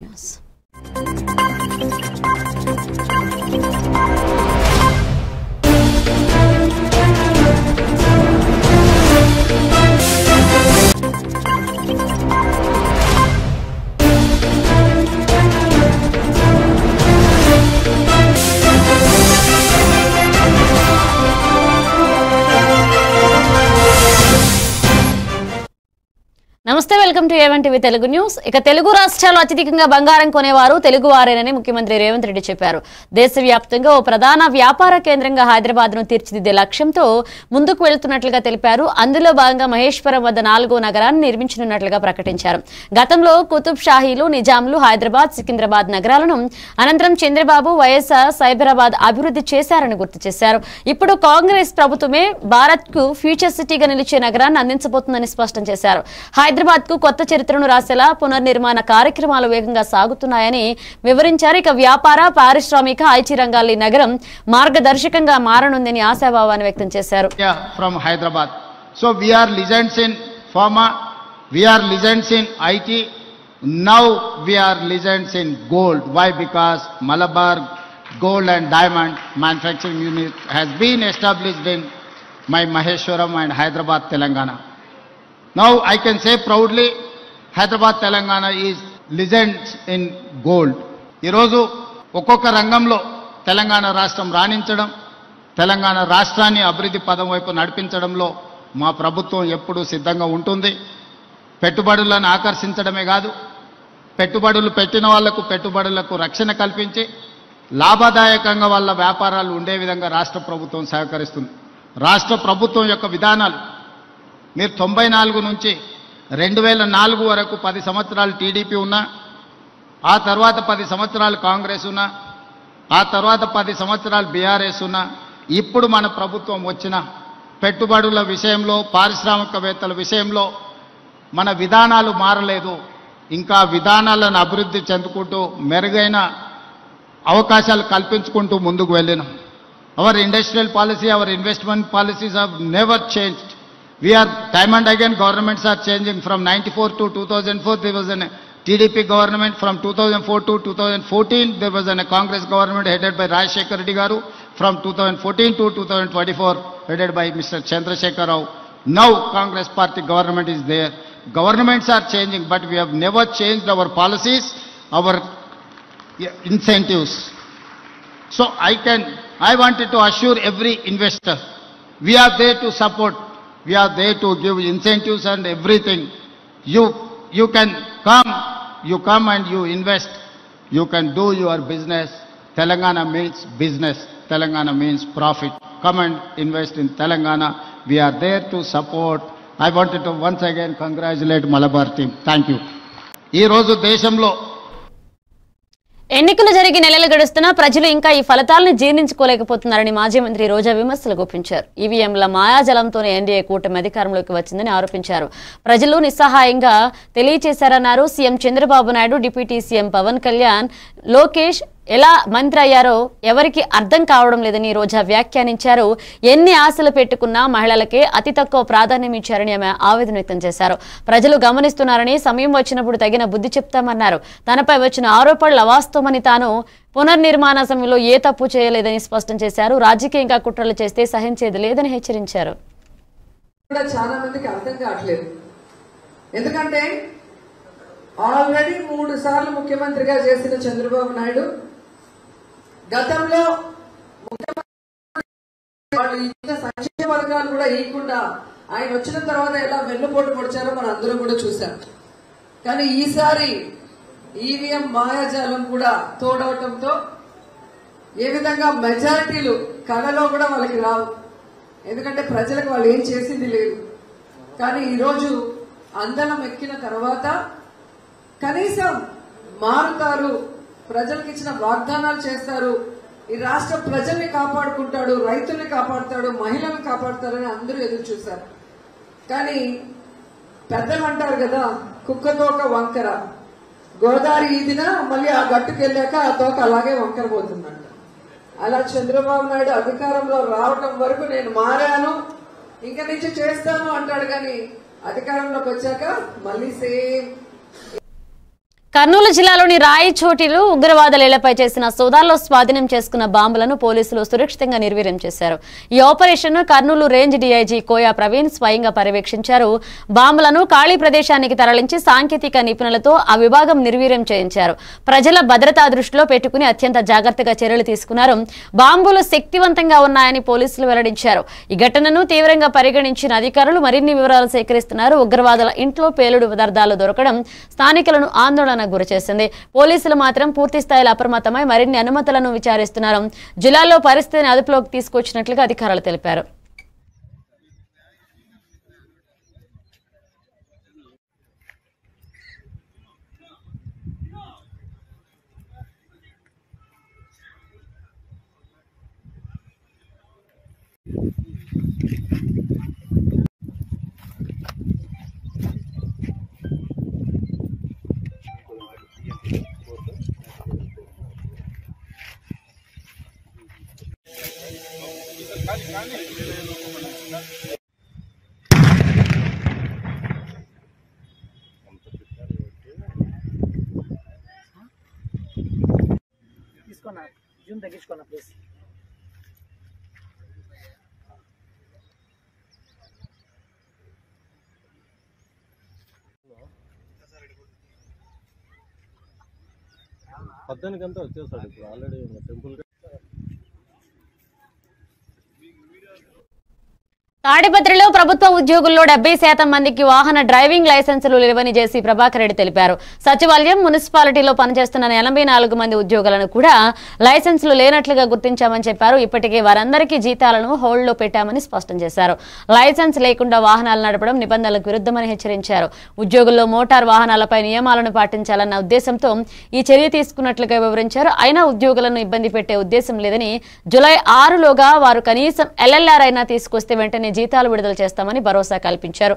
Yes. నమస్తే welcome to A1 TV Telugu news. ఇక తెలుగు రాష్ట్రాల్లో అత్యధికంగా బంగారం కొనేవారు తెలుగువారేనని ముఖ్యమంత్రి రేవంత్ రెడ్డి చెప్పారు. దేశవ్యాప్తంగా ఓ ప్రధాన వ్యాపార కేంద్రంగా హైదరాబాద్ ను తీర్చిదిద్దే లక్ష్యంతో ముందుకు వెళ్తున్నట్లుగా తెలిపారు. అందులో భాగంగా మహేశ్వరం వద్ద 4వ నగరాన్ని నిర్మించనున్నట్లుగా ప్రకటించారు. గతంలో కుతుబ్ షాహీలు, నిజాంలు హైదరాబాద్, సికింద్రాబాద్ నగరాలను అనంతరం చంద్రబాబు, వైఎస్ఆర్ సైబరాబాద్ అభివృద్ధి చేశారని గుర్తు చేశారు. ఇప్పుడు కాంగ్రెస్ ప్రభుత్వమే భారత్ కు ఫ్యూచర్ సిటీగా నిలిచే నగరాన్ని అందించబోతుందని స్పష్టం చేశారు. హైదరాబాద్ కు కొత్త చరిత్రను రాసేలా పునర్నిర్మాణ కార్యక్రమాలు వేగంగా సాగుతున్నాయని వివరించారు. ఇక వ్యాపార, పారిశ్రామిక, ఐటీ రంగాల్లో ఈ నగరం మార్గదర్శకంగా మారనుందని ఆశాభావాన్ని వ్యక్తం చేశారు. From Hyderabad. So we are legends in pharma, we are legends in IT, now we are legends in gold. Why? Because Malabar Gold and Diamond Manufacturing Unit has been established in my Maheshwaram and Hyderabad, Telangana. Now I can say proudly, Hyderabad, Telangana is legends in gold. ఈరోజు ఒక్కొక్క రంగంలో తెలంగాణ రాష్ట్రం రాణించడం, తెలంగాణ రాష్ట్రాన్ని అభివృద్ధి పదం వైపు నడిపించడంలో మా ప్రభుత్వం ఎప్పుడూ సిద్ధంగా ఉంటుంది. పెట్టుబడులను ఆకర్షించడమే కాదు, పెట్టుబడులు పెట్టిన వాళ్లకు పెట్టుబడులకు రక్షణ కల్పించి లాభదాయకంగా వాళ్ళ వ్యాపారాలు ఉండే విధంగా రాష్ట్ర ప్రభుత్వం సహకరిస్తుంది. రాష్ట్ర ప్రభుత్వం యొక్క విధానాలు మీరు 94 నుంచి 2004 వరకు 10 సంవత్సరాలు టీడీపీ ఉన్నా, ఆ తర్వాత 10 సంవత్సరాలు కాంగ్రెస్ ఉన్నా, ఆ తర్వాత 10 సంవత్సరాలు బీఆర్ఎస్ ఉన్నా, ఇప్పుడు మన ప్రభుత్వం వచ్చిన పెట్టుబడుల విషయంలో, పారిశ్రామికవేత్తల విషయంలో మన విధానాలు మారలేదు. ఇంకా విధానాలను అభివృద్ధి చెందుకుంటూ మెరుగైన అవకాశాలు కల్పించుకుంటూ ముందుకు వెళ్ళినాం. Our industrial policy, our investment policies have never changed. We are time and again governments are changing. From 94 to 2004 there was a TDP government. From 2004 to 2014 there was a Congress government headed by Rajshekhar Reddy garu. From 2014 to 2024 headed by Mr. Chandrasekhar Rao. Now Congress party government is there. Governments are changing, but we have never changed our policies, our incentives. So I wanted to assure every investor, we are there to support. We are there to give incentives and everything. You can come and you invest. You can do your business. Telangana means business. Telangana means profit. Come and invest in Telangana. We are there to support. I wanted to once again congratulate Malabar team. Thank you. ఈ రోజు దేశంలో ఎన్నికలు జరిగి నెలలు గడుస్తున్నా ప్రజలు ఇంకా ఈ ఫలితాలను జీర్ణించుకోలేకపోతున్నారని మాజీ మంత్రి రోజా విమర్శలు గుప్పించారు. ఈవీఎంల మాయాజలంతోనే ఎన్డీఏ కూటమి అధికారంలోకి వచ్చిందని ఆరోపించారు. ప్రజలు నిస్సహాయంగా తెలియచేశారన్నారు. CM Chandrababu Naidu, deputy CM Pawan Kalyan, Lokesh ఎలా మంత్రి అయ్యారో ఎవరికి అర్థం కావడం లేదని రోజా వ్యాఖ్యానించారు. ఎన్ని ఆశలు పెట్టుకున్నా మహిళలకే అతి తక్కువ ప్రాధాన్యం ఇచ్చారని ఆమె ఆవేదన వ్యక్తం చేశారు. ప్రజలు గమనిస్తున్నారని, సమయం వచ్చినప్పుడు తగిన బుద్ధి చెప్తామన్నారు. తనపై వచ్చిన ఆరోపణలు అవాస్తవమని, తాను పునర్నిర్మాణ సమయంలో ఏ తప్పు చేయలేదని స్పష్టం చేశారు. రాజకీయంగా కుట్రలు చేస్తే సహించేది లేదని హెచ్చరించారు. చాలా మందికి అర్థం కావట్లేదు. ఎందుకంటే ఆల్రెడీ 3 సార్లు ముఖ్యమంత్రిగా చేసిన చంద్రబాబు నాయుడు గతంలో వాళ్ళు ఇచ్చిన సంక్షేమ పథకాలు కూడా ఇవ్వకుండా ఆయన వచ్చిన తర్వాత ఎలా వెన్నుపోటు పొడిచారో మనం అందరం కూడా చూసాం. కానీ ఈసారి ఈవీఎం మాయాజాలం కూడా తోడవటంతో ఏ విధంగా మెజారిటీలు కళలో కూడా వాళ్ళకి రావు. ఎందుకంటే ప్రజలకు వాళ్ళు ఏం చేసింది లేదు. కానీ ఈరోజు అందలం ఎక్కిన తర్వాత కనీసం మారుతారు, ప్రజలకు ఇచ్చిన వాగ్దానాలు చేస్తారు, ఈ రాష్ట్ర ప్రజల్ని కాపాడుకుంటాడు, రైతుల్ని కాపాడుతాడు, మహిళలను కాపాడుతారని అందరూ ఎదురు చూశారు. కానీ పెద్దలు అంటారు కదా, కుక్క తోక వంకర, గోదావరి ఈదిన మళ్ళీ ఆ గట్టుకు వెళ్ళాక ఆ తోక అలాగే వంకర పోతుందంట. అలా చంద్రబాబు నాయుడు అధికారంలో రావటం వరకు నేను మారాను, ఇంక నుంచి చేస్తాను అంటాడు. కానీ అధికారంలోకి వచ్చాక మళ్ళీ సేమ్ కర్నూలు జిల్లాలోని రాయచోటిలో ఉగ్రవాదుల ఇళ్లపై చేసిన సోదాల్లో స్వాధీనం చేసుకున్న బాంబులను పోలీసులు సురక్షితంగా నిర్వీర్యం చేశారు. ఈ operation Kurnool range DIG Koya Praveen స్వయంగా పర్యవేక్షించారు. బాంబులను ఖాళీ ప్రదేశానికి తరలించి సాంకేతిక నిపుణులతో ఆ విభాగం నిర్వీర్యం చేయించారు. ప్రజల భద్రతా దృష్టిలో పెట్టుకుని అత్యంత జాగ్రత్తగా చర్యలు తీసుకున్నారు. బాంబులు శక్తివంతంగా ఉన్నాయని పోలీసులు వెల్లడించారు. ఈ ఘటనను తీవ్రంగా పరిగణించిన అధికారులు మరిన్ని వివరాలు సేకరిస్తున్నారు. ఉగ్రవాదుల ఇంట్లో పేలుడు పదార్థాలు దొరకడం స్థానికులను ఆందోళన గురిచేసింది. పోలీసులు మాత్రం పూర్తి స్థాయిలో అప్రమత్తమై మరిన్ని అనుమతులను విచారిస్తున్నారు. జిల్లాలో పరిస్థితిని అదుపులోకి తీసుకొచ్చినట్లుగా అధికారులు తెలిపారు. తీసుకోనా జూమ్ తగ్గించుకోనా ప్లీజ్. పద్దెనికంతా వచ్చేసాడు ఇప్పుడు ఆల్రెడీ టెంపుల్. తాడిపత్రిలో ప్రభుత్వ ఉద్యోగుల్లో 70% మందికి వాహన డ్రైవింగ్ లైసెన్సులు లేవని జేసీ ప్రభాకర్ రెడ్డి తెలిపారు. సచివాలయం, మున్సిపాలిటీలో పనిచేస్తున్న 84 మంది ఉద్యోగులను కూడా లైసెన్సులు లేనట్లుగా గుర్తించామని చెప్పారు. ఇప్పటికే వారందరికీ జీతాలను హోల్డ్లో పెట్టామని స్పష్టం చేశారు. లైసెన్స్ లేకుండా వాహనాలు నడపడం నిబంధనలకు విరుద్ధమని హెచ్చరించారు. ఉద్యోగుల్లో మోటార్ వాహనాలపై నియమాలను పాటించాలన్న ఉద్దేశంతో ఈ చర్య తీసుకున్నట్లుగా వివరించారు. అయినా ఉద్యోగులను ఇబ్బంది పెట్టే ఉద్దేశం లేదని, జూలై 6లోగా వారు కనీసం LLR అయినా తీసుకొస్తే వెంటనే జీతాలు విడుదల చేస్తామని భరోసా కల్పించారు.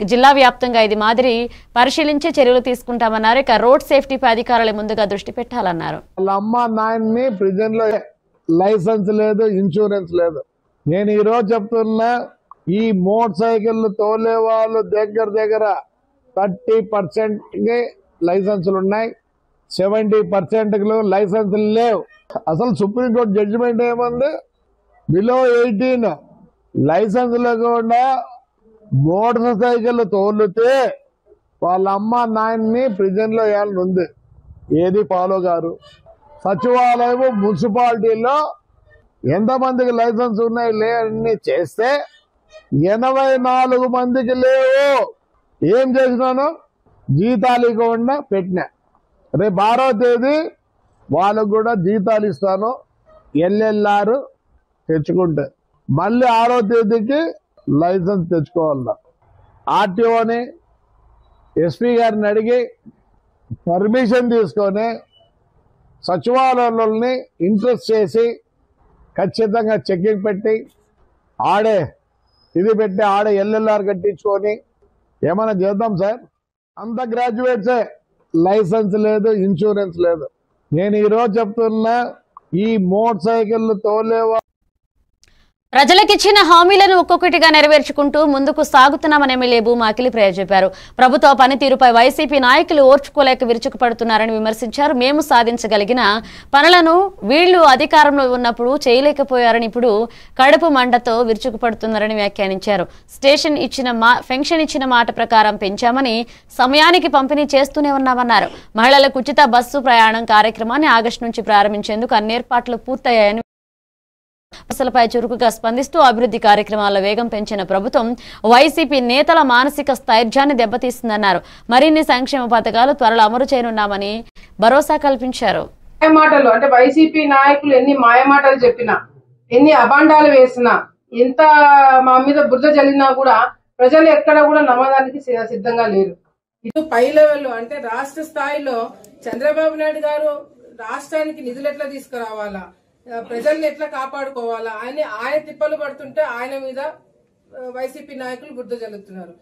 జిల్లా వ్యాప్తంగా ఇది మాదిరి పరిశీలించి చర్యలు తీసుకుంటామన్నారు. ఇక రోడ్ సేఫ్టీపై అధికారులు ముందుగా దృష్టి పెట్టాలన్నారు. వాళ్ళ అమ్మ నాయన్ని ప్రిజన్ లో లైసెన్స్ లేదు, ఇన్సూరెన్స్ లేదు. నేను ఈ రోజు చెప్తున్నా, ఈ మోటార్ సైకిల్ తోలే వాళ్ళు దగ్గర 30% లైసెన్సులు ఉన్నాయి, 70% లైసెన్సులు లేవు. అసలు సుప్రీంకోర్టు జడ్జిమెంట్ ఏముంది, బిలో 18 లైసెన్స్ లేకుండా మోటార్ సైకిల్ తోలితే వాళ్ళ అమ్మ నాయన్ని ప్రిజన్ లో వేయాలని ఉంది. ఏది ఫాలో గారు. సచివాలయం, మున్సిపాలిటీలో ఎంతమందికి లైసెన్స్ ఉన్నాయి లేని చేస్తే 84 మందికి లేవు. ఏం చేసినాను, జీతాలు ఇవ్వకుండా పెట్టినా. రేపు 6వ తేదీ వాళ్ళకు కూడా జీతాలు ఇస్తాను, LLR తెచ్చుకుంటే. మళ్ళీ 6వ తేదీకి లైసెన్స్ తెచ్చుకోవాల. RTOని, SP గారిని అడిగి పర్మిషన్ తీసుకొని సచివాలయంలోని ఇంట్రెస్ట్ చేసి ఖచ్చితంగా చెకింగ్ పెట్టి ఆడే ఇది పెట్టి ఆడే LLR కట్టించుకొని ఏమైనా చేద్దాం సార్. అంత గ్రాడ్యుయేట్సే, లైసెన్స్ లేదు, ఇన్సూరెన్స్ లేదు. నేను ఈరోజు చెప్తున్నా, ఈ మోటార్ సైకిల్ తోలేవా ప్రజలకిచ్చిన హామీలను ఒక్కొక్కటిగా నెరవేర్చుకుంటూ ముందుకు సాగుతున్నామని ఎమ్మెల్యే భూమా అఖిలప్రియ చెప్పారు. ప్రభుత్వ పనితీరుపై వైసీపీ నాయకులు ఓర్చుకోలేక విరుచుకుపడుతున్నారని విమర్శించారు. మేము సాధించగలిగిన పనులను వీళ్లు అధికారంలో ఉన్నప్పుడు చేయలేకపోయారని ఇప్పుడు కడుపు మంటతో విరుచుకుపడుతున్నారని వ్యాఖ్యానించారు. పెన్షన్ ఇచ్చిన మాట ప్రకారం పెంచామని, సమయానికి పంపిణీ చేస్తూనే ఉన్నామన్నారు. మహిళలకు ఉచిత బస్సు ప్రయాణం కార్యక్రమాన్ని ఆగస్టు నుంచి ప్రారంభించేందుకు అన్ని ఏర్పాట్లు పూర్తయ్యాయని, సమస్యలపై చురుకుగా స్పందిస్తూ అభివృద్ధి కార్యక్రమాల వేగం పెంచిన ప్రభుత్వం వైసీపీ నేతల మానసిక స్థైర్యాన్ని దెబ్బతీస్తుందన్నారు. మరిన్ని సంక్షేమ పథకాలు త్వరలో అమలు చేయనున్నామని భరోసా కల్పించారు. మాయమాటలు అంటే వైసీపీ నాయకులు ఎన్ని మాయమాటలు చెప్పినా, ఎన్ని అబాండాలు వేసినా, ఎంత మా మీద బురద జల్లినా కూడా ప్రజలు ఎక్కడ కూడా నమ్మడానికి సిద్ధంగా లేరు. ఇటు పై లెవెల్లో అంటే రాష్ట్ర స్థాయిలో చంద్రబాబు నాయుడు గారు రాష్ట్రానికి నిధులు ఎట్లా తీసుకురావాలా, ప్రజల్ని ఎట్లా కాపాడుకోవాలా ఆయన తిప్పలు పడుతుంటే ఆయన మీద వైసీపీ నాయకులు బురద జల్లుతున్నారు.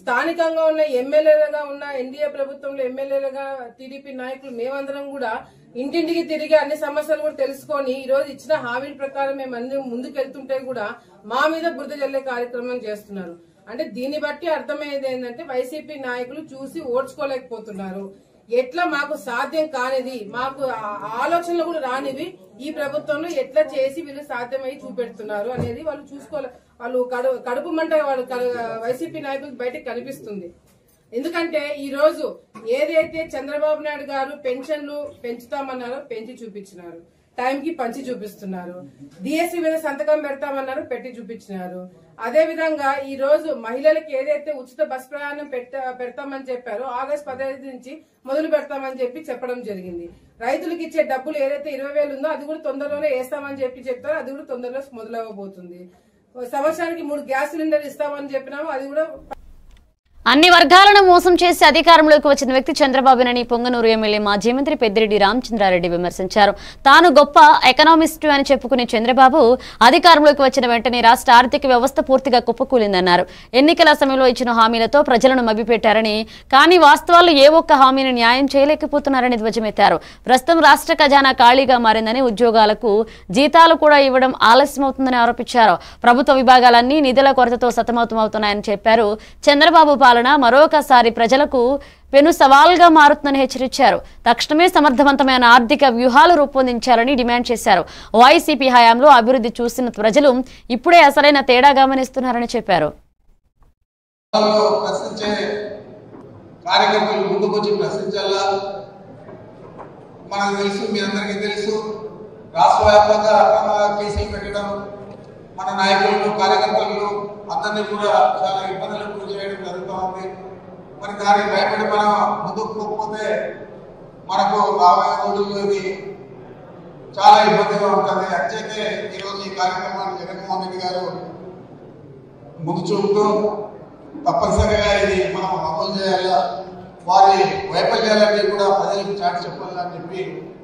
స్థానికంగా ఉన్న ఎమ్మెల్యేలుగా ఉన్న ఎన్డీఏ ప్రభుత్వంలో ఎమ్మెల్యేలుగా టీడీపీ నాయకులు మేమందరం కూడా ఇంటింటికి తిరిగి అన్ని సమస్యలు కూడా తెలుసుకొని ఈ రోజు ఇచ్చిన హామీల ప్రకారం మేము అన్ని ముందుకెళ్తుంటే కూడా మా మీద బురద జల్లే కార్యక్రమం చేస్తున్నారు. అంటే దీన్ని బట్టి అర్థమయ్యేది ఏంటంటే వైసీపీ నాయకులు చూసి ఓడ్చుకోలేకపోతున్నారు. ఎట్లా మాకు సాధ్యం కానిది, మాకు ఆలోచనలు కూడా రానివి ఈ ప్రభుత్వంలో ఎట్లా చేసి వీళ్ళు సాధ్యమై చూపెడుతున్నారు అనేది వాళ్ళు చూసుకోవాలి. వాళ్ళు కడుపు మంట వాళ్ళు వైసీపీ నాయకులకు బయటకు కనిపిస్తుంది. ఎందుకంటే ఈ రోజు ఏదైతే చంద్రబాబు నాయుడు గారు పెన్షన్లు పెంచుతామన్నారో పెంచి చూపించినారు, టైంకి పంచి చూపిస్తున్నారు. డిఎస్సీ మీద సంతకం పెడతామన్నారు, పెట్టి చూపించినారు. అదే విధంగా ఈ రోజు మహిళలకు ఏదైతే ఉచిత బస్ ప్రయాణం పెడతామని చెప్పారో ఆగస్టు 15 నుంచి మొదలు పెడతామని చెప్పడం జరిగింది. రైతులకు ఇచ్చే డబ్బులు ఏదైతే 20,000 ఉందో అది కూడా తొందరలోనే వేస్తామని చెప్తారో అది కూడా తొందరలో మొదలవ్వబోతుంది. సంవత్సరానికి 3 గ్యాస్ సిలిండర్లు ఇస్తామని చెప్పినాము, అది కూడా. అన్ని వర్గాలను మోసం చేసి అధికారంలోకి వచ్చిన వ్యక్తి చంద్రబాబునని పొంగనూరు ఎమ్మెల్యే మాజీ మంత్రి పెద్దిరెడ్డి రామచంద్రారెడ్డి విమర్శించారు. తాను గొప్ప ఎకనామిస్టు అని చెప్పుకునే చంద్రబాబు అధికారంలోకి వచ్చిన వెంటనే రాష్ట్ర ఆర్థిక వ్యవస్థ పూర్తిగా కుప్పకూలిందన్నారు. ఎన్నికల సమయంలో ఇచ్చిన హామీలతో ప్రజలను మభ్యపెట్టారని, కానీ వాస్తవాలు ఏ ఒక్క హామీని న్యాయం చేయలేకపోతున్నారని ధ్వజమెత్తారు. ప్రస్తుతం రాష్ట్ర ఖజానా ఖాళీగా మారిందని, ఉద్యోగాలకు జీతాలు కూడా ఇవ్వడం ఆలస్యమవుతుందని ఆరోపించారు. ప్రభుత్వ విభాగాలన్నీ నిధుల కొరతతో సతమతమవుతున్నాయని చెప్పారు. చంద్రబాబు మరొకసారి ప్రజలకు పెను సవాల్గా మారుతుందని హెచ్చరించారు. తక్షణమే సమర్థవంతమైన ఆర్థిక వ్యూహాలు రూపొందించాలని డిమాండ్ చేశారు. వైసీపీ హయాంలో అభివృద్ధి చూసిన ప్రజలు ఇప్పుడే అసలైన తేడా గమనిస్తున్నారని చెప్పారు. మన నాయకులను కార్యకర్తలను అందరినీ కూడా చాలా ఇబ్బందులకు గురి చేయడం జరుగుతూ ఉంది. మరి దానికి భయపడి మనం ముందుకు పోకపోతే మనకు రాబోయే రోజుల్లో ఇది చాలా ఇబ్బందిగా ఉంటుంది. అంచేతే ఈరోజు ఈ కార్యక్రమాన్ని జగన్మోహన్ రెడ్డి గారు ముందు చూపుతూ తప్పనిసరిగా ఇది మనం అమలు చేయాలా, వారి వైఫల్యాలన్నీ కూడా ప్రజలకు చాటి చెప్పాలని చెప్పి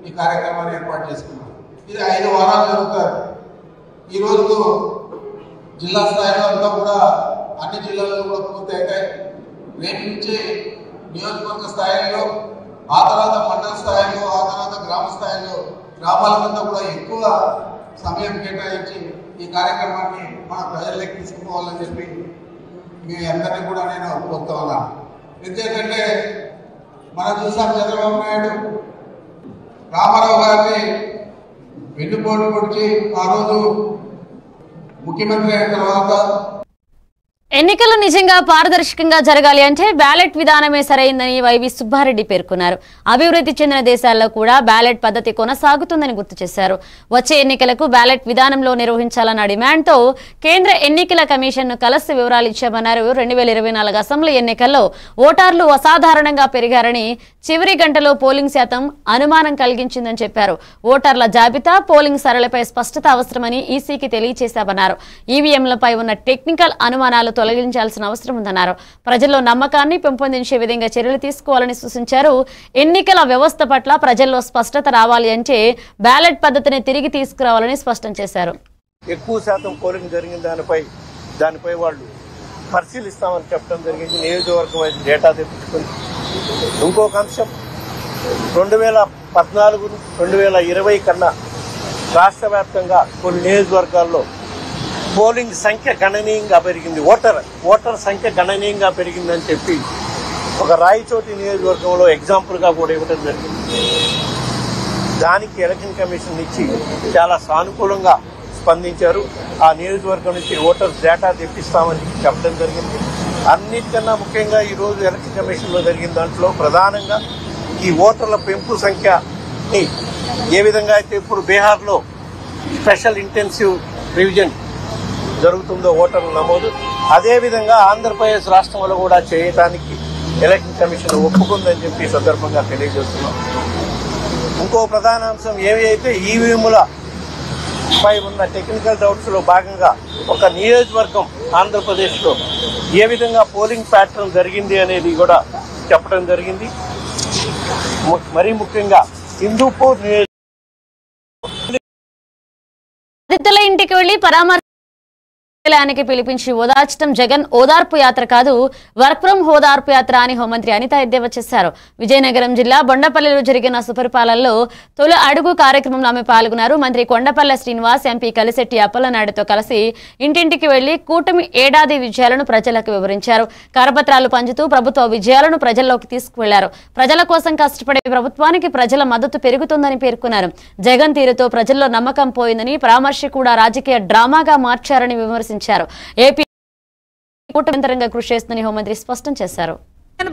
ఈ కార్యక్రమాన్ని ఏర్పాటు చేసుకున్నాం. ఇది 5 వారాలు జరుగుతుంది. ఈ రోజు జిల్లా స్థాయిలో అంతా కూడా అన్ని జిల్లాల్లో కూడా పూర్తి అవుతాయి. రేపు నుంచి నియోజకవర్గ స్థాయిలో, ఆ తర్వాత మండల స్థాయిలో, ఆ తర్వాత గ్రామ స్థాయిలో గ్రామాలంతా కూడా ఎక్కువ సమయం కేటాయించి ఈ కార్యక్రమాన్ని మన ప్రజల్లోకి తీసుకుపోవాలని చెప్పి మీ అందరినీ కూడా నేను కోరుతా ఉన్నాను. ఎందుకంటే మనం చూసాం చంద్రబాబు నాయుడు రామారావు గారిని వెన్నుపోటు పొడిచి ఆ రోజు ముఖ్యమంత్రి అయిన తర్వాత ఎన్నికలు నిజంగా పారదర్శకంగా జరగాలి అంటే బ్యాలెట్ విధానమే సరైందని వైవి సుబ్బారెడ్డి పేర్కొన్నారు. అభివృద్ధి చెందిన దేశాల్లో కూడా బ్యాలెట్ పద్ధతి కొనసాగుతుందని గుర్తు చేశారు. వచ్చే ఎన్నికలకు బ్యాలెట్ విధానంలో నిర్వహించాలన్న డిమాండ్తో కేంద్ర ఎన్నికల కమిషన్ను కలిసి వివరాలు ఇచ్చామన్నారు. 2024 అసెంబ్లీ ఎన్నికల్లో ఓటర్లు అసాధారణంగా పెరిగారని, చివరి గంటలో పోలింగ్ శాతం అనుమానం కలిగించిందని చెప్పారు. ఓటర్ల జాబితా, పోలింగ్ సరళిపై స్పష్టత అవసరమని ఈసీకి తెలియజేశామన్నారు. ఈవీఎంలపై ఉన్న టెక్నికల్ అనుమానాలు తొలగించాల్సిన అవసరం ఉందన్నారు. ప్రజల్లో నమ్మకాన్ని పెంపొందించే విధంగా చర్యలు తీసుకోవాలని సూచించారు. ఎన్నికల వ్యవస్థ పట్ల ప్రజల్లో స్పష్టత రావాలి అంటే బ్యాలెట్ పద్ధతిని తిరిగి తీసుకురావాలని స్పష్టం చేశారు. ఎక్కువ శాతం పోలింగ్ జరిగిన దానిపై వాళ్ళు పరిశీలిస్తామని చెప్పడం జరిగింది. నియోజకవర్గం డేటా తెప్పించుకుని ఇంకొక అంశం 2014, 2020 కన్నా రాష్ట్ర వ్యాప్తంగా కొన్ని నియోజకవర్గాల్లో పోలింగ్ సంఖ్య గణనీయంగా పెరిగింది, ఓటర్ సంఖ్య గణనీయంగా పెరిగిందని చెప్పి ఒక రాయచోటి నియోజకవర్గంలో ఎగ్జాంపుల్గా కూడా ఇవ్వడం జరిగింది. దానికి ఎలక్షన్ కమిషన్ ఇచ్చి చాలా సానుకూలంగా స్పందించారు. ఆ నియోజకవర్గం నుంచి ఓటర్స్ డేటా తెప్పిస్తామని చెప్పడం జరిగింది. అన్నిటికన్నా ముఖ్యంగా ఈరోజు ఎలక్షన్ కమిషన్లో జరిగిన దాంట్లో ప్రధానంగా ఈ ఓటర్ల పెంపు సంఖ్యని ఏ విధంగా అయితే ఇప్పుడు బీహార్లో స్పెషల్ ఇంటెన్సివ్ రివిజన్ జరుగుతుందో ఓటర్ల నమోదు, అదేవిధంగా ఆంధ్రప్రదేశ్ రాష్ట్రంలో కూడా చేయడానికి ఎలక్షన్ కమిషన్ ఒప్పుకుందని చెప్పి సందర్భంగా తెలియజేస్తున్నాం. ఇంకో ప్రధాన అంశం ఏవైతే ఈవీఎంల పై ఉన్న టెక్నికల్ డౌట్స్ లో భాగంగా ఒక నియోజకవర్గం ఆంధ్రప్రదేశ్లో ఏ విధంగా పోలింగ్ ప్యాటర్న్ జరిగింది అనేది కూడా చెప్పడం జరిగింది. మరీ ముఖ్యంగా హిందూపూర్ నియోజకవర్గం ఇంటికి వెళ్లి పరామర్శ కార్యాలయానికి పిలిపించి ఓదార్చడం జగన్ ఓదార్పు యాత్ర కాదు, వర్క్ ఫ్రం ఓదార్పు యాత్ర అని హోంమంత్రి అనిత ఎద్దేవా చేశారు. విజయనగరం జిల్లా బొండపల్లిలో జరిగిన సుపరిపాలనలో తొలి అడుగు కార్యక్రమంలో ఆమె పాల్గొన్నారు. మంత్రి కొండపల్లె శ్రీనివాస్, ఎంపీ కలిశెట్టి అప్పలనాయుడుతో కలిసి ఇంటింటికి వెళ్లి కూటమి ఏడాది విజయాలను ప్రజలకు వివరించారు. కరపత్రాలు పంచుతూ ప్రభుత్వ విజయాలను ప్రజల్లోకి తీసుకువెళ్లారు. ప్రజల కోసం కష్టపడే ప్రభుత్వానికి ప్రజల మద్దతు పెరుగుతుందని పేర్కొన్నారు. జగన్ తీరుతో ప్రజల్లో నమ్మకం పోయిందని, పరామర్శ కూడా రాజకీయ డ్రామాగా మార్చారని విమర్శించారు. ఏపీ కూటమింతరంగా కృషి చేస్తుందని హోంమంత్రి స్పష్టం చేశారు.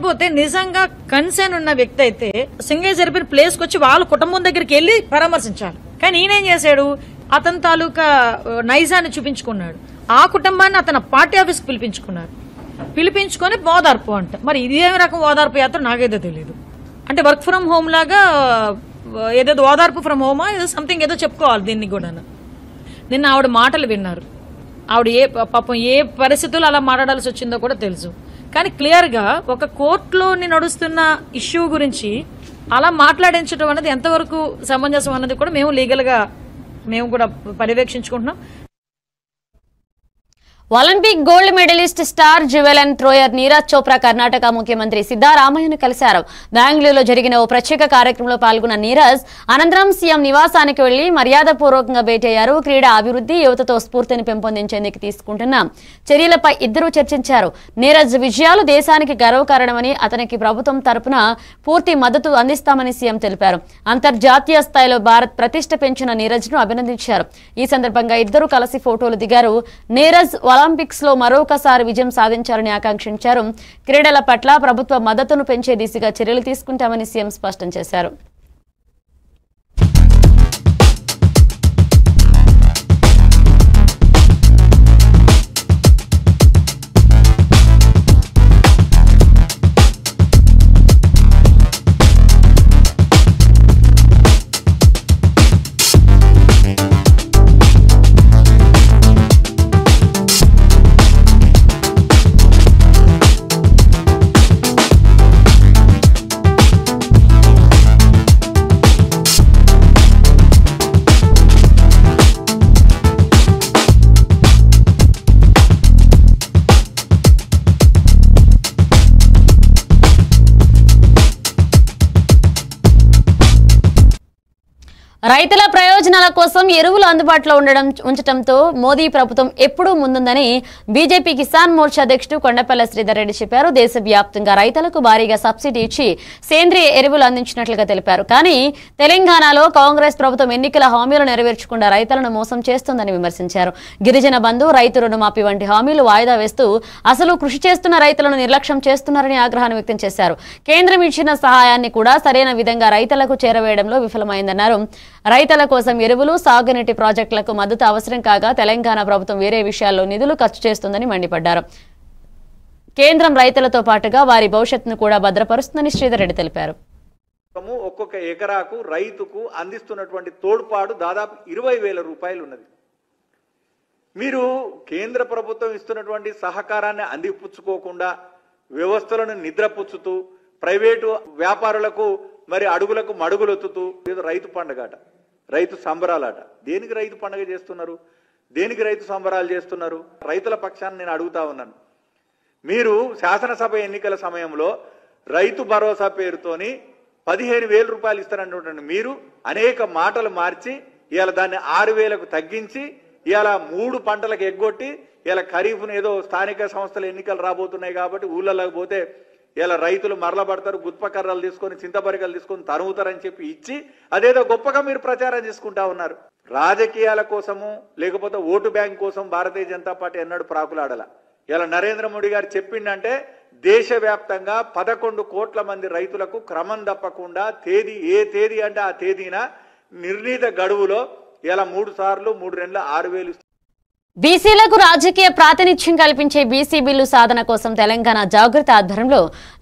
పోతే నిజంగా కన్సర్న్ ఉన్న వ్యక్తి అయితే సింగేజ్ జరిపిన ప్లేస్ కి వచ్చి వాళ్ళ కుటుంబం దగ్గరికి వెళ్లి పరామర్శించాలి. కానీ ఈయనేం చేశాడు, అతని తాలూకా నైజాన్ని చూపించుకున్నాడు. ఆ కుటుంబాన్ని అతను పార్టీ ఆఫీస్ పిలిపించుకొని ఓదార్పు అంట. మరి ఇదేమి రకం ఓదార్పు యాత్ర నాకేదో తెలియదు. అంటే వర్క్ ఫ్రం హోమ్ లాగా ఏదేదో ఓదార్పు ఫ్రం హోమా ఏదో సంథింగ్ ఏదో చెప్పుకోవాలి. దీన్ని కూడా నిన్న ఆవిడ మాటలు విన్నారు. ఆవిడ పాపం ఏ పరిస్థితుల్లో అలా మాట్లాడాల్సి వచ్చిందో కూడా తెలుసు. కానీ క్లియర్ గా ఒక కోర్టులోని నడుస్తున్న ఇష్యూ గురించి అలా మాట్లాడించడం అనేది ఎంతవరకు సమంజసం అన్నది కూడా మేము లీగల్ గా మేము కూడా పర్యవేక్షించుకుంటున్నాం. Olympic gold medalist star javelin thrower Neeraj Chopra Karnataka ముఖ్యమంత్రి సిద్దారామయ్యను కలిశారు. బెంగళూరులో జరిగిన ఓ ప్రత్యేక కార్యక్రమంలో పాల్గొన్న నీరజ్ అనంతరం సీఎం నివాసానికి వెళ్లి మర్యాదపూర్వకంగా భేటీ అయ్యారు. క్రీడా అభివృద్ధి, యువతతో స్ఫూర్తిని పెంపొందించేందుకు తీసుకుంటున్న చర్యలపై ఇద్దరూ చర్చించారు. నీరజ్ విజయాలు దేశానికి గర్వకారణమని, అతనికి ప్రభుత్వం తరపున పూర్తి మద్దతు అందిస్తామని సీఎం తెలిపారు. అంతర్జాతీయ స్థాయిలో భారత్ ప్రతిష్ట పెంచిన నీరజ్ ను అభినందించారు. ఈ సందర్భంగా ఇద్దరూ కలిసి ఫోటోలు దిగారు. నీరజ్ ఒలింపిక్స్ లో మరొకసారి విజయం సాధించాలని ఆకాంక్షించారు. క్రీడల పట్ల ప్రభుత్వ మద్దతును పెంచే దిశగా చర్యలు తీసుకుంటామని సీఎం స్పష్టం చేశారు. రైతుల ప్రయోజనాల కోసం ఎరువులు అందుబాటులో ఉంచడంతో మోదీ ప్రభుత్వం ఎప్పుడూ ముందుందని బీజేపీ కిసాన్ మోర్చా అధ్యక్షుడు కొండపల్లి శ్రీధర్ రెడ్డి చెప్పారు. దేశవ్యాప్తంగా రైతులకు భారీగా సబ్సిడీ ఇచ్చి సేంద్రియ ఎరువులు అందించినట్లుగా తెలిపారు. కానీ తెలంగాణలో కాంగ్రెస్ ప్రభుత్వం ఎన్నికల హామీలు నెరవేర్చకుండా రైతులను మోసం చేస్తోందని విమర్శించారు. గిరిజన బంధు, రైతు రుణమాఫీ వంటి హామీలు వాయిదా వేస్తూ అసలు కృషి చేస్తున్న రైతులను నిర్లక్ష్యం చేస్తున్నారని ఆగ్రహాన్ని వ్యక్తం చేశారు. కేంద్రం ఇచ్చిన సహాయాన్ని కూడా సరైన విధంగా రైతులకు చేరవేయడంలో విఫలమైందన్నారు. రైతుల కోసం ఎరువులు, సాగునీటి ప్రాజెక్టులకు మద్దతు అవసరం కాగా తెలంగాణ ప్రభుత్వం వేరే విషయాల్లో నిధులు ఖర్చు చేస్తుందని మండిపడ్డారు. కేంద్రం రైతులతో పాటుగా వారి భవిష్యత్తును కూడా భద్రపరుస్తుందని శ్రీధర్ రెడ్డి తెలిపారు. ఒక్కొక్క ఎకరాకు రైతుకు అందిస్తున్నటువంటి తోడ్పాటు దాదాపు 20,000 రూపాయలు ఉన్నది. మీరు కేంద్ర ప్రభుత్వం ఇస్తున్నటువంటి సహకారాన్ని అందిపుచ్చుకోకుండా వ్యవస్థలను నిద్రపుచ్చుతూ ప్రైవేటు వ్యాపారులకు మరి అడుగులకు మడుగులొత్తుతూ ఏదో రైతు పండుగట, రైతు సంబరాలట. దేనికి రైతు పండుగ చేస్తున్నారు? దేనికి రైతు సంబరాలు చేస్తున్నారు? రైతుల పక్షాన్ని నేను అడుగుతా ఉన్నాను. మీరు శాసనసభ ఎన్నికల సమయంలో రైతు భరోసా పేరుతోని 15,000 రూపాయలు ఇస్తారన్నటువంటి మీరు అనేక మాటలు మార్చి ఇవాళ దాన్ని 6,000కు తగ్గించి ఇవాళ 3 పంటలకు ఎగ్గొట్టి ఇవాళ ఖరీఫ్ను ఏదో స్థానిక సంస్థల ఎన్నికలు రాబోతున్నాయి కాబట్టి ఊళ్ళలోకి పోతే ఇలా రైతులు మరల పడతారు, గుత్పకర్రలు తీసుకొని చింతపరికలు తీసుకొని తరుగుతారని చెప్పి ఇచ్చి అదేదో గొప్పగా మీరు ప్రచారం చేసుకుంటా ఉన్నారు. రాజకీయాల కోసము లేకపోతే ఓటు బ్యాంక్ కోసం భారతీయ జనతా పార్టీ ఎన్నడూ ప్రాకులాడాల. ఇలా నరేంద్ర మోడీ గారు చెప్పిండంటే దేశవ్యాప్తంగా 11 కోట్ల మంది రైతులకు క్రమం తప్పకుండా ఏ తేదీ అంటే ఆ తేదీన నిర్ణీత గడువులో ఇలా 3 సార్లు 3 నెలల 6,000 బీసీలకు రాజకీయ ప్రాతినిధ్యం కల్పించే బీసీ బిల్లు సాధన కోసం తెలంగాణ జాగృతి ఆధ్వర్యంలో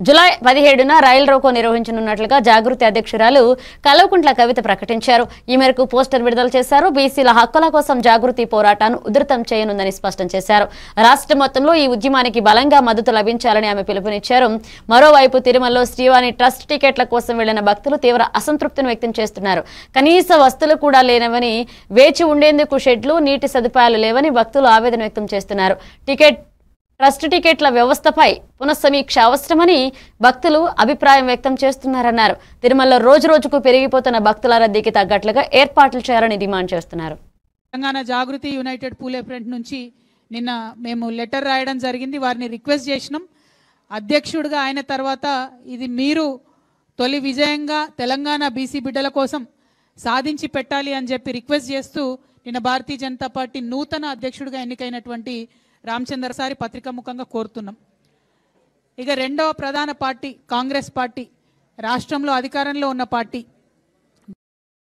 జూలై 17న రైల్ రోకో నిర్వహించనున్నట్లుగా జాగృతి అధ్యక్షురాలు కల్వకుంట్ల కవిత ప్రకటించారు. ఈ మేరకు పోస్టర్ విడుదల చేశారు. బీసీల హక్కుల కోసం జాగృతి పోరాటాన్ని ఉధృతం చేయనుందని స్పష్టం చేశారు. రాష్ట్ర మొత్తంలో ఈ ఉద్యమానికి బలంగా మద్దతు లభించాలని ఆమె పిలుపునిచ్చారు. మరోవైపు తిరుమలలో శ్రీవాణి ట్రస్ట్ టికెట్ల కోసం వెళ్లిన భక్తులు తీవ్ర అసంతృప్తిని వ్యక్తం చేస్తున్నారు. కనీస వస్తువులు కూడా లేనవని, వేచి ఉండేందుకు షెడ్లు, నీటి సదుపాయాలు లేవని భక్తులు ఆవేదన వ్యక్తం చేస్తున్నారు. ట్రస్ట్ టికెట్ల వ్యవస్థపై పునఃసమీక్ష అవసరమని భక్తులు అభిప్రాయం వ్యక్తం చేస్తున్నారన్నారు. తిరుమలలో రోజురోజుకు పెరిగిపోతున్న భక్తుల రద్దీకి తగ్గట్లుగా ఏర్పాట్లు చేయాలని డిమాండ్ చేస్తున్నారు. తెలంగాణ జాగృతి యునైటెడ్ పూలే ఫ్రంట్ నుంచి నిన్న మేము లెటర్ రాయడం జరిగింది. వారిని రిక్వెస్ట్ చేసినాం. అధ్యక్షుడిగా ఆయన తర్వాత ఇది మీరు తొలి విజయంగా తెలంగాణ బీసీ బిడ్డల కోసం సాధించి పెట్టాలి అని చెప్పి రిక్వెస్ట్ చేస్తూ నిన్న భారతీయ జనతా పార్టీ నూతన అధ్యక్షుడిగా ఎన్నికైనటువంటి రామచంద్ర సారి పత్రికాముఖంగా కోరుతున్నాం. ఇక రెండవ ప్రధాన పార్టీ కాంగ్రెస్ పార్టీ, రాష్ట్రంలో అధికారంలో ఉన్న పార్టీ,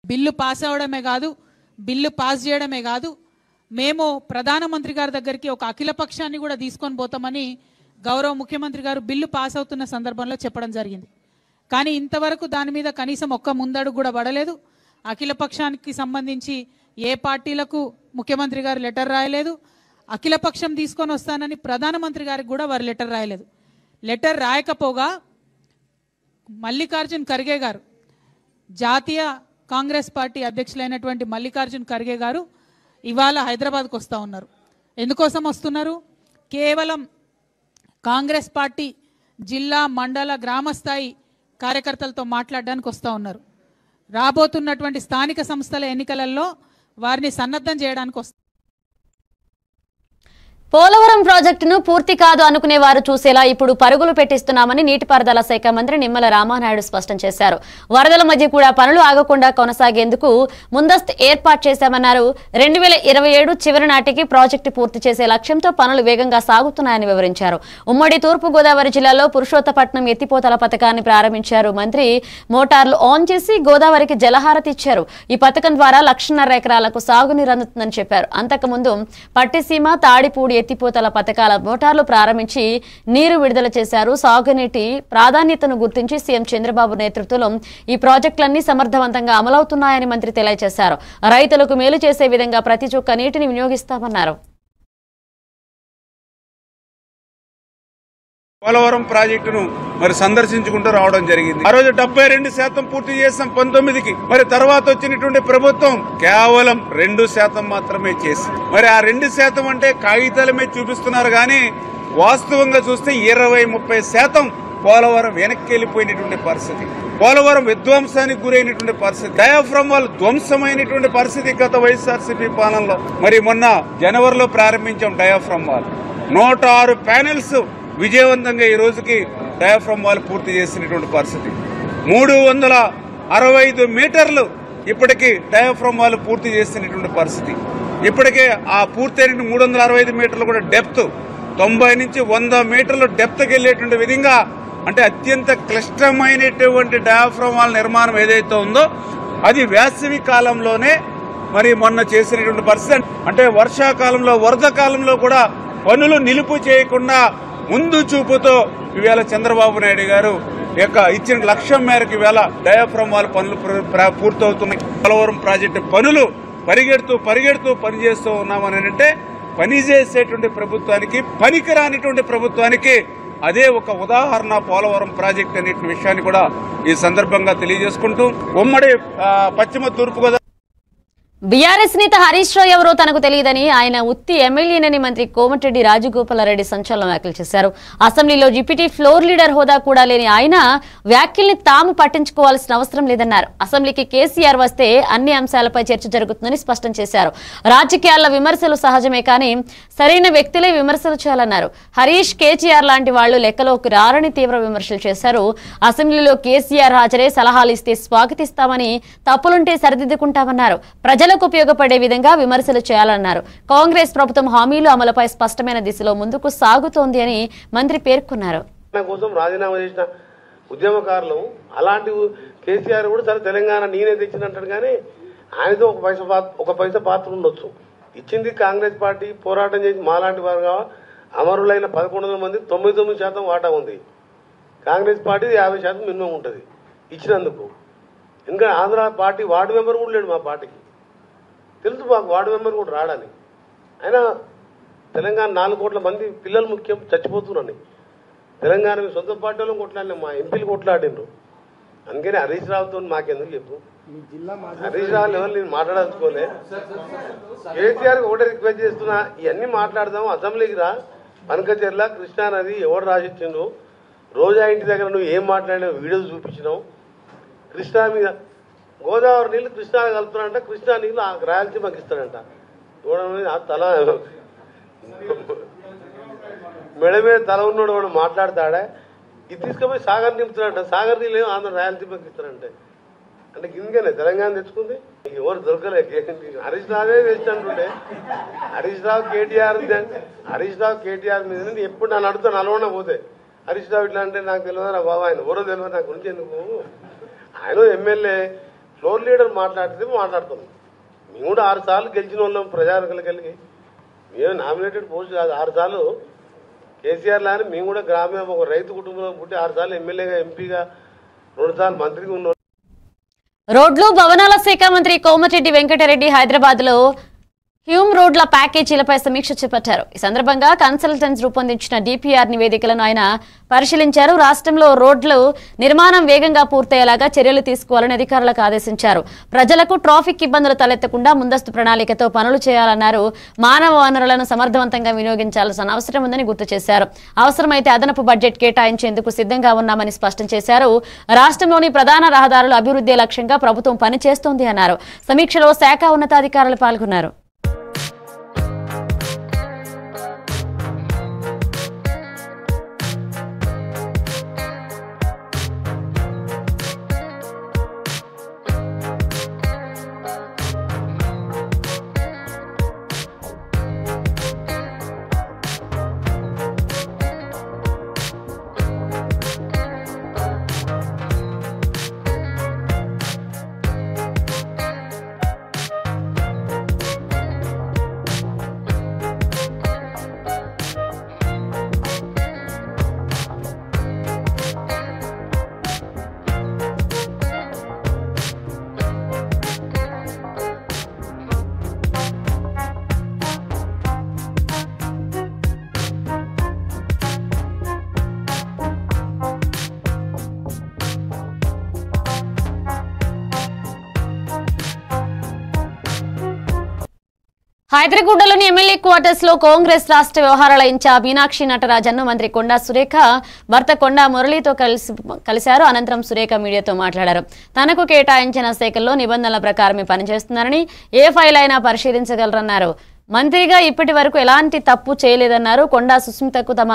బిల్లు పాస్ అవడమే కాదు, బిల్లు పాస్ చేయడమే కాదు, మేము ప్రధానమంత్రి గారి దగ్గరికి ఒక అఖిల పక్షాన్ని కూడా తీసుకొని పోతామని గౌరవ ముఖ్యమంత్రి గారు బిల్లు పాస్ అవుతున్న సందర్భంలో చెప్పడం జరిగింది. కానీ ఇంతవరకు దాని మీద కనీసం ఒక్క ముందడుగు కూడా పడలేదు. అఖిల పక్షానికి సంబంధించి ఏ పార్టీలకు ముఖ్యమంత్రి గారు లెటర్ రాయలేదు. అఖిల పక్షం తీసుకొని వస్తానని ప్రధానమంత్రి గారికి కూడా వారు లెటర్ రాయలేదు. లెటర్ రాయకపోగా మల్లికార్జున్ ఖర్గే గారు, జాతీయ కాంగ్రెస్ పార్టీ అధ్యక్షులైనటువంటి మల్లికార్జున్ ఖర్గే గారు ఇవాళ హైదరాబాద్కు వస్తూ ఉన్నారు. ఎందుకోసం వస్తున్నారు? కేవలం కాంగ్రెస్ పార్టీ జిల్లా, మండల, గ్రామస్థాయి కార్యకర్తలతో మాట్లాడడానికి వస్తూ ఉన్నారు. రాబోతున్నటువంటి స్థానిక సంస్థల ఎన్నికలలో వారిని సన్నద్ధం చేయడానికి వస్తారు. పోలవరం ప్రాజెక్టును పూర్తి కాదు అనుకునే వారు చూసేలా ఇప్పుడు పరుగులు పెట్టిస్తున్నామని నీటిపారుదల శాఖ మంత్రి నిమ్మల రామానాయుడు స్పష్టం చేశారు. వరదల మధ్య కూడా పనులు ఆగకుండా కొనసాగేందుకు ముందస్తు ఏర్పాటు చేశామన్నారు. 2027 చివరి నాటికి ప్రాజెక్టు పూర్తి చేసే లక్ష్యంతో పనులు వేగంగా సాగుతున్నాయని వివరించారు. ఉమ్మడి తూర్పు గోదావరి జిల్లాలో పురుషోత్తపట్నం ఎత్తిపోతల పథకాన్ని ప్రారంభించారు మంత్రి. మోటార్లు ఆన్ చేసి గోదావరికి జలహారతి ఇచ్చారు. ఈ పథకం ద్వారా 1.5 ఎకరాలకు సాగునీరు అందుతుందని చెప్పారు. అంతకుముందు పట్టిసీమ, తాడిపూడి ఎత్తిపోతల పథకాల మోటార్లు ప్రారంభించి నీరు విడుదల చేశారు. సాగునీటి ప్రాధాన్యతను గుర్తించి సీఎం చంద్రబాబు నేతృత్వంలో ఈ ప్రాజెక్టులన్నీ సమర్థవంతంగా అమలవుతున్నాయని మంత్రి తెలియజేశారు. రైతులకు మేలు చేసే విధంగా ప్రతి చుక్క నీటిని వినియోగిస్తామన్నారు. పోలవరం ప్రాజెక్టును మరి సందర్శించుకుంటూ రావడం జరిగింది. ఆ రోజు 72% పూర్తి చేసాం 19కి. మరి తర్వాత వచ్చినటువంటి ప్రభుత్వం కేవలం 2% మాత్రమే చేసి, మరి ఆ 2% అంటే కాగితాల మీద చూపిస్తున్నారు కానీ వాస్తవంగా చూస్తే 20-30% పోలవరం వెనక్కి వెళ్లిపోయినటువంటి పరిస్థితి. పోలవరం విధ్వంసానికి గురైనటువంటి పరిస్థితి. డయాఫ్రమ్ వాల్ ధ్వంసమైనటువంటి పరిస్థితి గత వైఎస్ఆర్సీపీ పాలనలో. మరి మొన్న జనవరిలో ప్రారంభించాం డయాఫ్రమ్ వాల్. 106 ప్యానెల్స్ విజయవంతంగా ఈ రోజుకి డయాఫ్రమ్ వాల్ పూర్తి చేసినటువంటి పరిస్థితి. 365 మీటర్లు ఇప్పటికీ డయాఫ్రమ్ వాల్ పూర్తి చేసినటువంటి పరిస్థితి. ఇప్పటికే ఆ పూర్తయిన 365 మీటర్లు కూడా డెప్త్ 90 నుంచి 100 మీటర్లు డెప్త్కి వెళ్లేటువంటి విధంగా, అంటే అత్యంత క్లిష్టమైనటువంటి డయాఫ్రమ్ వాల్ నిర్మాణం ఏదైతే ఉందో అది వేసవి కాలంలోనే మరి మొన్న చేసినటువంటి పరిస్థితి. అంటే వర్షాకాలంలో, వరద కాలంలో కూడా పనులు నిలుపు చేయకుండా ముందు చూపుతో ఈవేళ చంద్రబాబు నాయుడు గారు ఇచ్చిన లక్ష్యం మేరకు ఈవేళ డయాఫ్రమ్ వాల్ పనులు పూర్తవుతున్నాయి. పోలవరం ప్రాజెక్టు పనులు పరిగెడుతూ పనిచేస్తూ ఉన్నామని అంటే పనిచేసేటువంటి ప్రభుత్వానికి, పనికిరానిటువంటి ప్రభుత్వానికి అదే ఒక ఉదాహరణ పోలవరం ప్రాజెక్ట్ అనే విషయాన్ని కూడా ఈ సందర్భంగా తెలియజేసుకుంటూ, ఉమ్మడి పశ్చిమ తూర్పు గోదావరి బీఆర్ఎస్ నేత హరీష్ రావు ఎవరో తనకు తెలియదని ఆయన ఉత్తి ఎమ్మెల్యేనని మంత్రి కోమటిరెడ్డి రాజగోపాలరెడ్డి సంచలన వ్యాఖ్యలు చేశారు. అసెంబ్లీలో డిప్యూటీ ఫ్లోర్ లీడర్ హోదా కూడా లేని ఆయన వ్యాఖ్యల్ని తాము పట్టించుకోవాల్సిన అవసరం లేదన్నారు. అసెంబ్లీకి కేసీఆర్ వస్తే అన్ని అంశాలపై చర్చ జరుగుతుందని స్పష్టం చేశారు. రాజకీయాల్లో విమర్శలు సహజమే కానీ సరైన వ్యక్తులే విమర్శలు చేయాలన్నారు. హరీష్, కేసీఆర్ లాంటి వాళ్లు లెక్కలోకి రారని తీవ్ర విమర్శలు చేశారు. అసెంబ్లీలో కేసీఆర్ హాజరై సలహాలు ఇస్తే స్వాగతిస్తామని, తప్పులుంటే సరిదిద్దుకుంటామన్నారు. ప్రజలకు ఉపయోగపడే విధంగా విమర్శలు చేయాలన్నారు. కాంగ్రెస్ ప్రభుత్వం హామీలు అమలుపై స్పష్టమైన దిశలో ముందుకు సాగుతోంది అని మంత్రి పేర్కొన్నారు. కోసం రాజీనామా చేసిన ఉద్యమకారులు అలాంటి కేసీఆర్ కూడా సరే తెలంగాణ నేనే తెచ్చినట్టు కానీ ఆయనతో ఒక పైసా పాత్ర ఉండొచ్చు. ఇచ్చింది కాంగ్రెస్ పార్టీ, పోరాటం చేసి మాలాంటి వారుగా అమరులైన 1100 మంది 99% వాటా ఉంది. కాంగ్రెస్ పార్టీ 50% మినిమం ఉంటుంది ఇచ్చినందుకు. ఇంకా ఆంధ్ర పార్టీ వార్డు మెంబర్ కూడా లేడు మా పార్టీకి. తెలుసు మాకు వార్డు మెంబర్ కూడా రాడని. అయినా తెలంగాణ 4 కోట్ల మంది పిల్లలు ముఖ్యం, చచ్చిపోతున్నారని తెలంగాణ సొంత పార్టీలో కొట్లాడినాం, మా ఎంపీలు కొట్లాడిండ్రు. అందుకని హరీష్ రావుతో మాకెందుకు చెప్పు. హరీష్ రావు లెవెల్ నేను మాట్లాడదలుచుకోలే. కేసీఆర్ ఒకటే రిక్వెస్ట్ చేస్తున్నా, ఇవన్నీ మాట్లాడదాం, అసెంబ్లీకి రా. పనకచెర్ల కృష్ణానది ఎవరు రాసిచ్చిండు, రోజా ఇంటి దగ్గర నువ్వు ఏం మాట్లాడినావు, వీడియోస్ చూపించినావు. కృష్ణా మీద గోదావరి నీళ్ళు కృష్ణా కలుపుతాడంట, కృష్ణా నీళ్ళు రాయలసీమకి ఇస్తాడంట. చూడండి తల మెడ మీద తల ఉన్నాడు వాడు మాట్లాడతాడా. ఇది తీసుకుపోయి సాగర్ నింపుతాడంట, సాగర్ నీళ్ళు ఆంధ్ర రాయలసీమకి ఇస్తాడంటే. అంటే కిందనే తెలంగాణ తెచ్చుకుంది, ఎవరు దొరకలే. హరీష్ రావే వేస్ట్ అంటుండే. హరీష్ రావు కేటీఆర్ మీద ఎప్పుడు నన్ను అడుగుతా నల్గొండ పోతే, హరీష్ రావు ఇట్లా అంటే నాకు తెలియదు రా బాబా, ఆయన ఎవరో తెలియదు నాకు గురించి ఎందుకు. ఆయన ఎమ్మెల్యే ఫ్లోర్ లీడర్ మాట్లాడితే మాట్లాడుతున్నాం. మేము కూడా 6 సార్లు గెలిచిన వాళ్ళం ప్రజానికలు కలిగి. మేము నామినేటెడ్ పోస్ట్ కాదు, 6 సార్లు కేసీఆర్ లాని మేము కూడా గ్రామీణ ఒక రైతు కుటుంబంలో పుట్టి 6 సార్లు ఎమ్మెల్యేగా, ఎంపీగా, 2 సార్లు మంత్రిగా ఉన్నాం. రోడ్లు భవనాల శాఖ మంత్రి కోమటిరెడ్డి వెంకటరెడ్డి హైదరాబాద్ లో హ్యూమ్ రోడ్ల ప్యాకేజీలపై సమీక్ష చేపట్టారు. ఈ సందర్భంగా కన్సల్టెన్స్ రూపొందించిన డిపిఆర్ నివేదికలను ఆయన పరిశీలించారు. రాష్ట్రంలో రోడ్లు నిర్మాణం వేగంగా పూర్తయ్యేలాగా చర్యలు తీసుకోవాలని అధికారులకు ఆదేశించారు. ప్రజలకు ట్రాఫిక్ ఇబ్బందులు తలెత్తకుండా ముందస్తు ప్రణాళికతో పనులు చేయాలన్నారు. మానవ వనరులను సమర్థవంతంగా వినియోగించాల్సిన అవసరం ఉందని గుర్తు చేశారు. అవసరమైతే అదనపు బడ్జెట్ కేటాయించేందుకు సిద్ధంగా ఉన్నామని స్పష్టం చేశారు. రాష్ట్రంలోని ప్రధాన రహదారుల అభివృద్ధి లక్ష్యంగా ప్రభుత్వం పనిచేస్తోంది అన్నారు. సమీక్షలో శాఖ ఉన్నతాధికారులు పాల్గొన్నారు. హైదరాబాద్లోని ఎమ్మెల్యే క్వార్టర్స్ లో కాంగ్రెస్ రాష్ట్ర వ్యవహారాల ఇన్ఛార్జ్ మీనాక్షి నటరాజన్ను మంత్రి కొండా సురేఖ భర్త కొండా మురళితో కలిశారు. అనంతరం సురేఖ మీడియాతో మాట్లాడారు. తనకు కేటాయించిన శాఖల్లో నిబంధనల ప్రకారమే పనిచేస్తున్నారని, ఏ ఫైల్ అయినా పరిశీలించగలరన్నారు. మంత్రిగా ఇప్పటి వరకు ఎలాంటి తప్పు చేయలేదన్నారు. కొండా సుస్మితకు తమ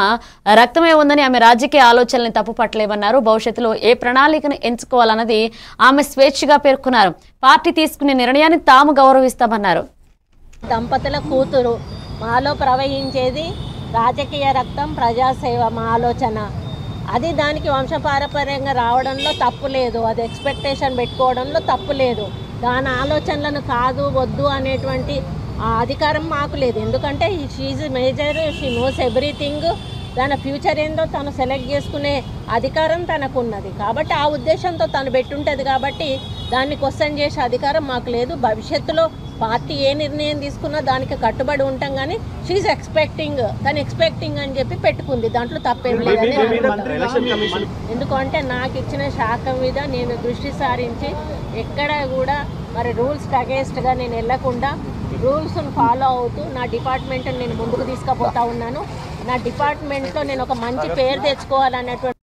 రక్తమే ఉందని, ఆమె రాజకీయ ఆలోచనల్ని తప్పు పట్టలేవన్నారు. భవిష్యత్తులో ఏ ప్రణాళికను ఎంచుకోవాలన్నది ఆమె స్వేచ్ఛగా పేర్కొన్నారు. పార్టీ తీసుకునే నిర్ణయాన్ని తాము గౌరవిస్తామన్నారు. దంపతుల కూతురు, మాలో ప్రవహించేది రాజకీయ రక్తం, ప్రజాసేవ మా ఆలోచన. అది దానికి వంశపారపర్యంగా రావడంలో తప్పు లేదు, అది ఎక్స్పెక్టేషన్ పెట్టుకోవడంలో తప్పు లేదు. దాని ఆలోచనలను కాదు వద్దు అనేటువంటి అధికారం మాకు లేదు. ఎందుకంటే she's major, she knows everything. తన ఫ్యూచర్ ఏందో తను సెలెక్ట్ చేసుకునే అధికారం తనకు ఉన్నది. కాబట్టి ఆ ఉద్దేశంతో తను పెట్టుంటుంది. కాబట్టి దాన్ని క్వశ్చన్ చేసే అధికారం మాకు లేదు. భవిష్యత్తులో పార్టీ ఏ నిర్ణయం తీసుకున్నా దానికి కట్టుబడి ఉంటాం. కానీ షీఈ్ ఎక్స్పెక్టింగ్, తను ఎక్స్పెక్టింగ్ అని చెప్పి పెట్టుకుంది, దాంట్లో తప్పేం లేదని. ఎందుకంటే నాకు ఇచ్చిన శాఖ మీద నేను దృష్టి సారించి ఎక్కడ కూడా మరి రూల్స్కి అగేన్స్ట్గా నేను వెళ్లకుండా రూల్స్ను ఫాలో అవుతూ నా డిపార్ట్మెంట్ని నేను ముందుకు తీసుకుపోతా ఉన్నాను. నా డిపార్ట్మెంట్లో నేను ఒక మంచి పేరు తెచ్చుకోవాలనేటువంటి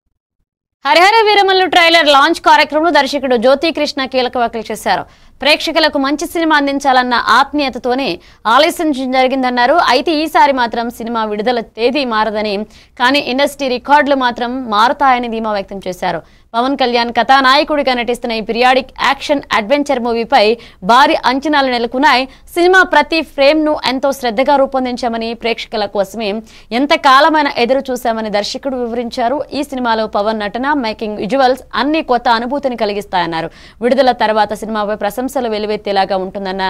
హరిహర వీరమల్లు ట్రైలర్ లాంచ్ కార్యక్రమంలో దర్శకుడు జ్యోతికృష్ణ కీలక వ్యాఖ్యలు చేశారు. ప్రేక్షకులకు మంచి సినిమా అందించాలన్న ఆత్మీయతతోనే ఆలస్యం జరిగిందన్నారు. అయితే ఈసారి మాత్రం సినిమా విడుదల తేదీ మారదని, కానీ ఇండస్ట్రీ రికార్డులు మాత్రం మారుతాయని ధీమా వ్యక్తం చేశారు. పవన్ కళ్యాణ్ కథానాయకుడిగా నటిస్తున్న ఈ పీరియాడిక్ యాక్షన్ అడ్వెంచర్ మూవీపై భారీ అంచనాలు నెలకొన్నాయి. సినిమా ప్రతి ఫ్రేమ్ ను ఎంతో శ్రద్ధగా రూపొందించామని, ప్రేక్షకుల కోసమే ఎంత కాలమైన ఎదురు చూశామని దర్శకుడు వివరించారు. ఈ సినిమాలో పవన్ నటన, మేకింగ్, విజువల్స్ అన్ని కొత్త అనుభూతిని కలిగిస్తాయన్నారు. విడుదల తర్వాత సినిమాపై ప్రశంసలు వెలువెత్తేలాగా ఉంటుందన్న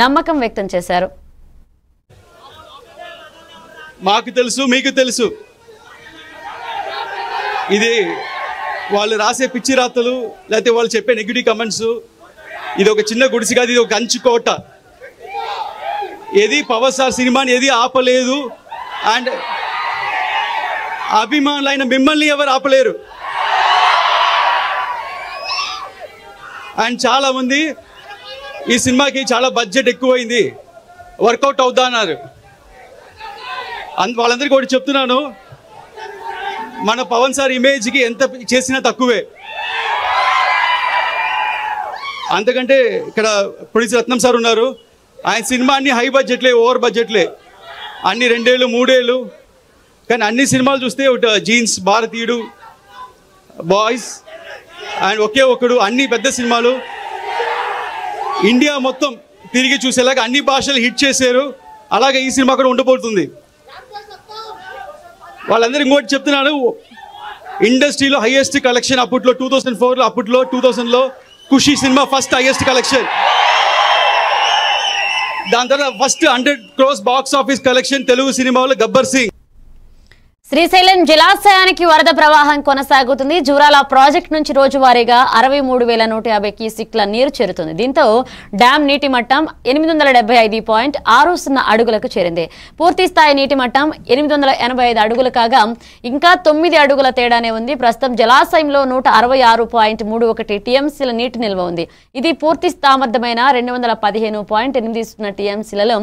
నమ్మకం వ్యక్తం చేశారు. మాకు తెలుసు, మీకు తెలుసు, ఇది వాళ్ళు రాసే పిచ్చి రాతలు, లేకపోతే వాళ్ళు చెప్పే నెగిటివ్ కమెంట్స్, ఇది ఒక చిన్న గుడిసి కాదు, ఇది ఒక కంచుకోట. ఏది పవర్ స్టార్ సినిమాని ఏది ఆపలేదు. అండ్ అభిమానులైన మిమ్మల్ని ఎవరు ఆపలేరు. అండ్ చాలామంది ఈ సినిమాకి చాలా బడ్జెట్ ఎక్కువైంది, వర్కౌట్ అవుతా అన్నారు. వాళ్ళందరికీ ఒకటి చెప్తున్నాను, మన పవన్ సార్ ఇమేజ్కి ఎంత చేసినా తక్కువే. అంతకంటే ఇక్కడ ప్రొడ్యూసర్ రత్నం సార్ ఉన్నారు, ఆయన సినిమా అన్ని హై బడ్జెట్లే, ఓవర్ బడ్జెట్లే, అన్ని 2 ఏళ్ళు 3 ఏళ్ళు. కానీ అన్ని సినిమాలు చూస్తే జీన్స్, భారతీయుడు, బాయ్స్ అండ్ ఒకే ఒకడు, అన్ని పెద్ద సినిమాలు ఇండియా మొత్తం తిరిగి చూసేలాగా అన్ని భాషలు హిట్ చేశారు. అలాగే ఈ సినిమా కూడా ఉండబోతుంది. వాళ్ళందరూ ఇంకోటి చెప్తున్నాను, ఇండస్ట్రీలో హైయెస్ట్ కలెక్షన్ అప్పట్లో 2004లో, అప్పట్లో 2000లో ఖుషి సినిమా ఫస్ట్ హైయెస్ట్ కలెక్షన్. దాని తర్వాత first 100 crores box office collection Telugu సినిమాలో గబ్బర్ సింగ్. శ్రీశైలం జలాశయానికి వరద ప్రవాహం కొనసాగుతుంది. జూరాల ప్రాజెక్టు నుంచి రోజువారీగా 63,150 క్యూసెక్ల నీరు చేరుతుంది. దీంతో డ్యాం నీటి మట్టం 875.60 అడుగులకు చేరింది. పూర్తి స్థాయి నీటి మట్టం 885 అడుగులు కాగా ఇంకా 9 అడుగుల తేడానే ఉంది. ప్రస్తుతం జలాశయంలో 166.31 టీఎంసీల నీటి నిల్వ ఉంది. ఇది పూర్తి సామర్థ్యమైన 215.80 టీఎంసీలలో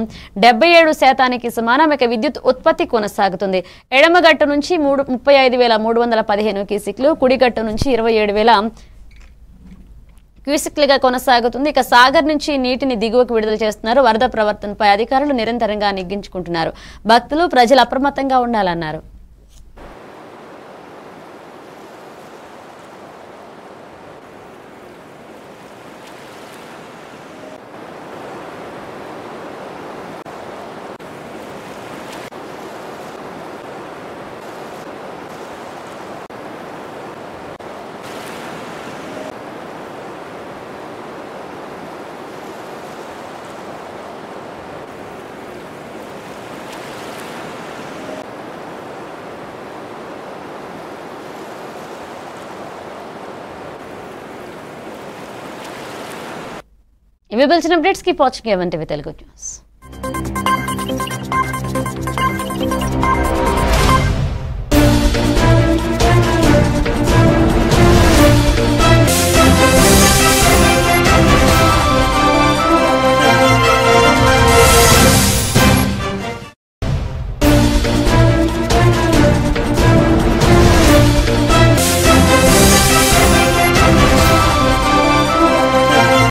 77% సమానం. ఇక విద్యుత్ ఉత్పత్తి కొనసాగుతుంది. ఎడమగట్టు నుంచి 35,315 క్యూసెక్లు, కుడిగట్టు నుంచి 27,000 క్యూసెక్లుగా కొనసాగుతుంది. ఇక సాగర్ నుంచి నీటిని దిగువకు విడుదల చేస్తున్నారు. వరద ప్రవర్తనపై అధికారులు నిరంతరంగా నిగ్గించుకుంటున్నారు. భక్తులు, ప్రజలు అప్రమత్తంగా ఉండాలన్నారు. ఇవి బిల్చిన అప్డేట్స్ కి watching A1 TV Telugu news.